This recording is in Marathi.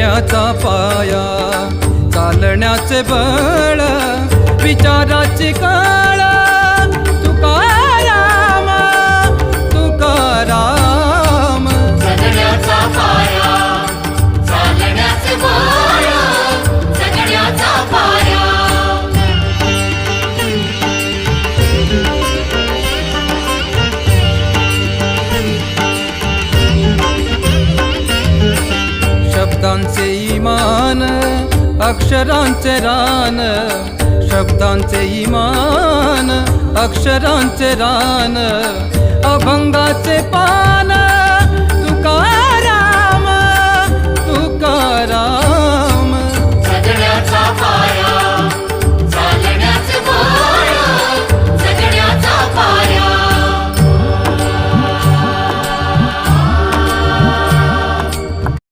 जगण्याचा पाया, चालण्याचे बळ, विचाराची कळ, तुकाराम तुकाराम. जगण्याचा पाया, चालण्याचे बळ, जगण्याचा पाया. शब्दांचे इमान, अक्षरांचे रान, शब्दांचे इमान, अक्षरांचे रान, अभंगाचे पान,